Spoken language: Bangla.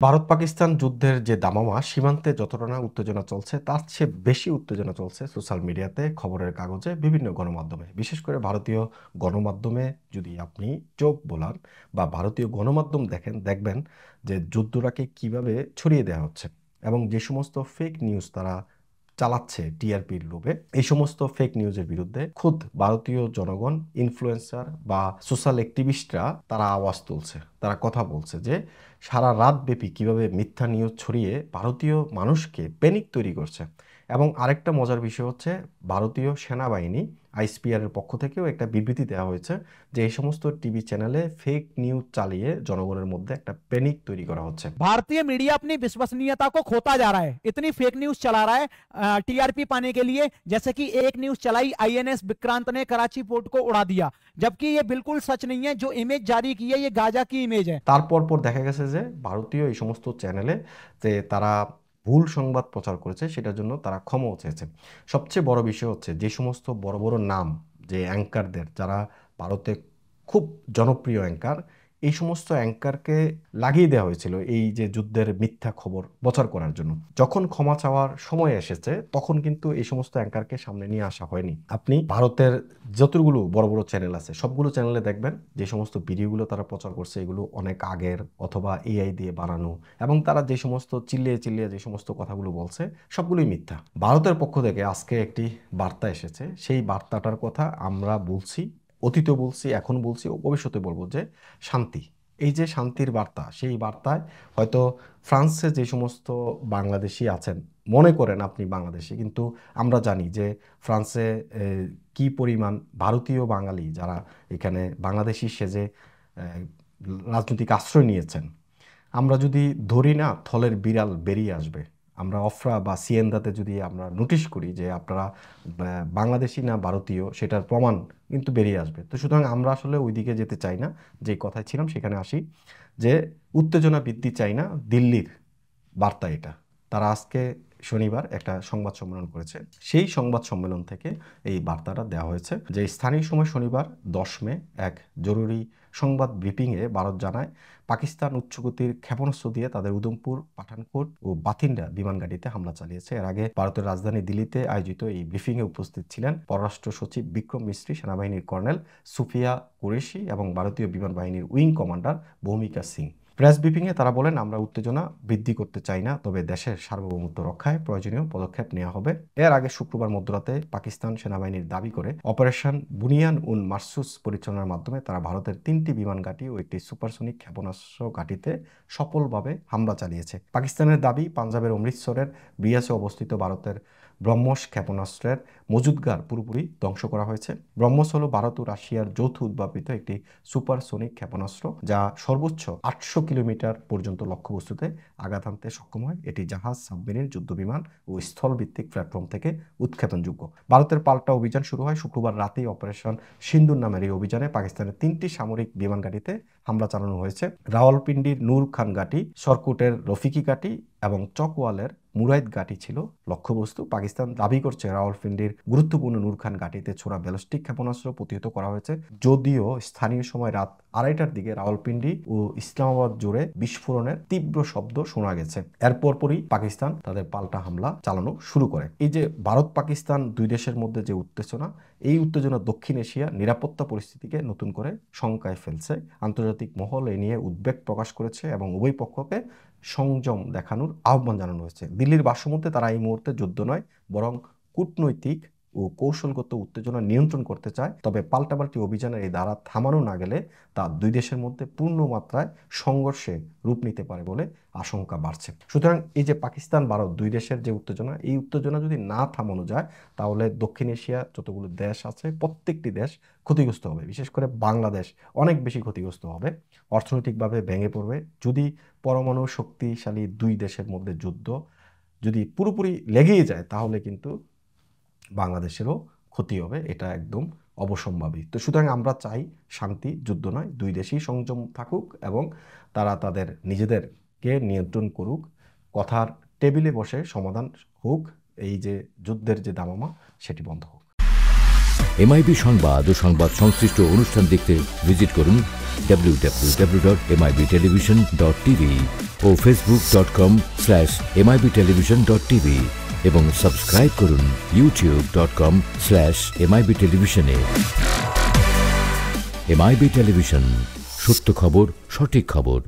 ভারত পাকিস্তান যুদ্ধের যে দামামা সীমান্তে যতটা না উত্তেজনা চলছে তার চেয়ে বেশি উত্তেজনা চলছে সোশ্যাল মিডিয়াতে, খবরের কাগজে, বিভিন্ন গণমাধ্যমে। বিশেষ করে ভারতীয় গণমাধ্যমে যদি আপনি চোখ বোলান বা ভারতীয় গণমাধ্যম দেখেন, দেখবেন যে যুদ্ধটাকে কিভাবে ছড়িয়ে দেওয়া হচ্ছে এবং যে সমস্ত ফেক নিউজ তারা চালাচ্ছে টিআরপির লোভে। এই সমস্ত ফেক নিউজের বিরুদ্ধে খুদ ভারতীয় জনগণ, ইনফ্লুয়েন্সার বা সোশ্যাল অ্যাক্টিভিস্টরা তারা আওয়াজ তুলছে, তারা কথা বলছে যে সারা রাত ব্যাপী কিভাবে মিথ্যা নিউজ ছড়িয়ে ভারতীয় মানুষকে প্যানিক তৈরি করছে। এবং আরেকটা মজার বিষয় হচ্ছে, ভারতীয় সেনাবাহিনী আইএসপিআর এর পক্ষ থেকেও একটা বিবৃতি দেওয়া হয়েছে যে এই সমস্ত টিভি চ্যানেলে ফেক নিউজ চালিয়ে জনগণের মধ্যে একটা প্যানিক তৈরি করা হচ্ছে। भारतीय मीडिया अपनी विश्वसनीयता को खोता जा रहा है, इतनी फेक न्यूज चला रहा है टीआरपी पाने के लिए। जैसे कि एक न्यूज चलाई, आईएनएस विक्रांत ने कराची पोर्ट को उड़ा दिया, जबकि ये बिल्कुल सच नहीं है। जो इमेज जारी की है ये गाजा की इमेज है। তারপর পর দেখা গেছে যে ভারতীয় এই সমস্ত চ্যানেলে যে তারা ভুল সংবাদ প্রচার করেছে, সেটার জন্য তারা ক্ষমাও চেয়েছে। সবচেয়ে বড় বিষয় হচ্ছে, যে সমস্ত বড় বড় নাম, যে অ্যাঙ্কারদের, যারা ভারতে খুব জনপ্রিয় অ্যাঙ্কার, এই সমস্ত অ্যাঙ্কারকে লাগিয়ে দেওয়া হয়েছিল এই যে যুদ্ধের মিথ্যা খবর প্রচার করার জন্য। যখন ক্ষমা চাওয়ার সময় এসেছে তখন কিন্তু এই সমস্ত অ্যাঙ্কারকে সামনে নিয়ে আসা হয়নি। আপনি ভারতের যতগুলো বড় বড় চ্যানেল আছে সবগুলো চ্যানেলে দেখবেন যে সমস্ত ভিডিওগুলো তারা প্রচার করছে এগুলো অনেক আগের অথবা এআই দিয়ে বানানো, এবং তারা যে সমস্ত চিল্লিয়ে চিল্লিয়ে যে সমস্ত কথাগুলো বলছে সবগুলোই মিথ্যা। ভারতের পক্ষ থেকে আজকে একটি বার্তা এসেছে, সেই বার্তাটার কথা আমরা বলছি, অতীতে বলছি, এখন বলছি ও ভবিষ্যতে বলবো, যে শান্তি। এই যে শান্তির বার্তা, সেই বার্তায় হয়তো ফ্রান্সে যে সমস্ত বাংলাদেশি আছেন, মনে করেন আপনি বাংলাদেশি, কিন্তু আমরা জানি যে ফ্রান্সে কি পরিমাণ ভারতীয় বাঙালি যারা এখানে বাংলাদেশি সেজে রাজনৈতিক আশ্রয় নিয়েছেন। আমরা যদি ধরি না, থলের বিড়াল বেরিয়ে আসবে। আমরা অফরা বা সিয়েন্দাতে যদি আমরা নোটিশ করি যে আপনারা বাংলাদেশি না ভারতীয়, সেটার প্রমাণ কিন্তু বেরিয়ে আসবে। তো সুতরাং আমরা আসলে ওই দিকে যেতে চাই না। যে কথায় ছিলাম সেখানে আসি, যে উত্তেজনা বৃদ্ধি চাই না। দিল্লির বার্তা এটা। তারা আজকে শনিবার একটা সংবাদ সম্মেলন করেছে, সেই সংবাদ সম্মেলন থেকে এই বার্তাটা দেওয়া হয়েছে যে স্থানীয় সময় শনিবার 10 মে এক জরুরি সংবাদ ব্রিফিংয়ে ভারত জানায় পাকিস্তান উচ্চগতির ক্ষেপণাস্ত্র দিয়ে তাদের উধমপুর, পাঠানকোট ও বাথিন্ডা বিমান ঘাঁটিতে হামলা চালিয়েছে। এর আগে ভারতের রাজধানী দিল্লিতে আয়োজিত এই ব্রিফিংয়ে উপস্থিত ছিলেন পররাষ্ট্র সচিব বিক্রম মিস্ত্রি, সেনাবাহিনীর কর্নেল সুফিয়া কুরেশি এবং ভারতীয় বিমান বাহিনীর উইং কমান্ডার ভূমিকা সিং। প্রেস ব্রিফিংয়ে তারা বলেন, আমরা উত্তেজনা বৃদ্ধি করতে চাই না, তবে দেশের সার্বভৌমত্ব রক্ষায় প্রয়োজনীয় পদক্ষেপ নেওয়া হবে। এর আগে শুক্রবার মধ্যরাতে পাকিস্তান সেনাবাহিনীর দাবি করে অপারেশন বুনিয়ান উন মারসুস পরিচালনার মাধ্যমে তারা ভারতের 3টি বিমান ঘাঁটি ও একটি সুপারসনিক ক্ষেপণাস্ত্র ঘাঁটিতে সফলভাবে হামলা চালিয়েছে। পাকিস্তানের দাবি, পাঞ্জাবের অমৃতসরের ব্রিয়াসে অবস্থিত ভারতের ব্রহ্মস ক্ষেপণাস্ত্রের মজুদগার পুরোপুরি ধ্বংস করা হয়েছে। ব্রহ্মস হল ভারত ও রাশিয়ার যৌথ উদ্ভাবিত একটি সুপারসনিক ক্ষেপণাস্ত্র, যা সর্বোচ্চ 800 কিলোমিটার পর্যন্ত লক্ষ্যবস্তুতে আঘাত হানতে সক্ষম হয়। এটি জাহাজ, সাবমেরিন, যুদ্ধবিমান ও স্থলভিত্তিক প্ল্যাটফর্ম থেকে উৎক্ষেপণযোগ্য। ভারতের পাল্টা অভিযান শুরু হয় শুক্রবার রাতেই। অপারেশন সিন্দুর নামের এই অভিযানে পাকিস্তানের 3টি সামরিক বিমান ঘাঁটিতে হামলা চালানো হয়েছে। রাওয়ালপিন্ডির নূর খান ঘাঁটি, সরকুটের রফিকি ঘাঁটি এবং চকওয়ালের মুরাইদ ঘাঁটি ছিল লক্ষ্যবস্তু। পাকিস্তান দাবি করছে রাওয়ালপিন্ডির গুরুত্বপূর্ণ নূর খান ঘাঁটিতে ছোড়া ব্যালিস্টিক ক্ষেপণাস্ত্র প্রতিহত করা হয়েছে, যদিও স্থানীয় সময় রাত 2:30টার দিকে রাওয়ালপিন্ডি ও ইসলামাবাদ জুড়ে বিস্ফোরণের তীব্র শব্দ শোনা গেছে। এর পরপরই পাকিস্তান তাদের পাল্টা হামলা চালানো শুরু করে। এই যে ভারত পাকিস্তান দুই দেশের মধ্যে যে উত্তেজনা, এই উত্তেজনা দক্ষিণ এশিয়া নিরাপত্তা পরিস্থিতিকে নতুন করে শঙ্কায় ফেলছে। আন্তর্জাতিক মহল এ নিয়ে উদ্বেগ প্রকাশ করেছে এবং উভয় পক্ষকে সংযম দেখানোর আহ্বান জানানো হয়েছে। দিল্লির ভাষ্যমতে তারা এই মুহূর্তে যুদ্ধ নয়, বরং কূটনৈতিক ও কৌশলগত উত্তেজনা নিয়ন্ত্রণ করতে চায়। তবে পাল্টাপাল্টি অভিযানের এই ধারা থামানো না গেলে তা দুই দেশের মধ্যে পূর্ণ মাত্রায় সংঘর্ষে রূপ নিতে পারে বলে আশঙ্কা বাড়ছে। সুতরাং এই যে পাকিস্তান ভারত দুই দেশের যে উত্তেজনা, এই উত্তেজনা যদি না থামানো যায় তাহলে দক্ষিণ এশিয়া যতগুলো দেশ আছে প্রত্যেকটি দেশ ক্ষতিগ্রস্ত হবে। বিশেষ করে বাংলাদেশ অনেক বেশি ক্ষতিগ্রস্ত হবে, অর্থনৈতিকভাবে ভেঙে পড়বে। যদি পরমাণু শক্তিশালী দুই দেশের মধ্যে যুদ্ধ যদি পুরোপুরি লেগেই যায় তাহলে কিন্তু বাংলাদেশেরও ক্ষতি হবে, এটা একদম অবশ্যম্ভাবী। তো সুতরাং আমরা চাই শান্তি, যুদ্ধ নয়। দুই দেশই সংযম থাকুক এবং তারা তাদের নিজেদেরকে নিয়ন্ত্রণ করুক, কথার টেবিলে বসে সমাধান হোক, এই যে যুদ্ধের যে দামামা সেটি বন্ধ হোক। MIB সংবাদ ও সংবাদ সংশ্লিষ্ট অনুষ্ঠান দেখতে ভিজিট করুন www.mibtelevision.tv ও facebook.com/mibtelevision.tv এবং সাবস্ক্রাইব করুন youtube.com/mibtelevision এ। MIB টেলিভিশন, সত্য খবর, সঠিক খবর।